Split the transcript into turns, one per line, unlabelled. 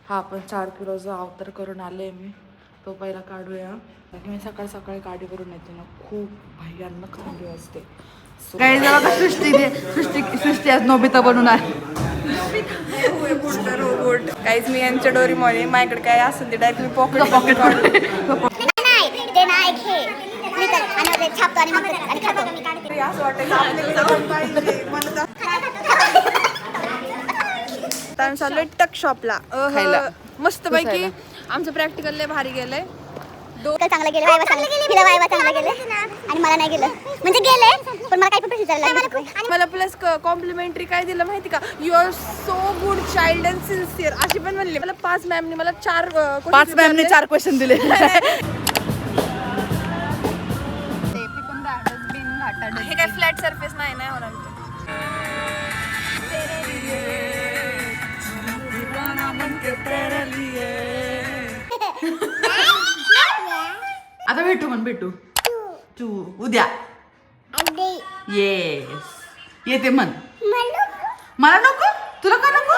हा आपण 4 किलोचा अवतार करून आले मी. तो पहिला काढूया. मी सकाळ सकाळी गाडी करून येते ना, खूप भयानक थंडी असते. काही जरा का सृष्टी आज नोबिता बनून आहे. रोबोट काहीच मी यांच्या डोरीमध्ये माझ्याकडे काय असेल ते डायरेक्ट मी पॉकेट असं वाटायचं चाललोय टक शॉपला मस्त पैकी. आमचं प्रॅक्टिकल लय भारी गेलंय.
चांगलं गेलं, वायवा चांगलं गेलं आणि मला नाही गेलं, म्हणजे गेले पण मला काही पण प्रश्न विचारला.
मला प्लस कॉम्प्लिमेंटरी काय दिलं माहिती का, you are so good child and sincere अशी पण म्हणली मला. 5 मॅमने मला 4 क्वेश्चन दिले. हे काय फ्लॅट सरफेस नाही होणार. आता भेटू तू उद्या. येस येते म्हण. मला नको, तुला का नको.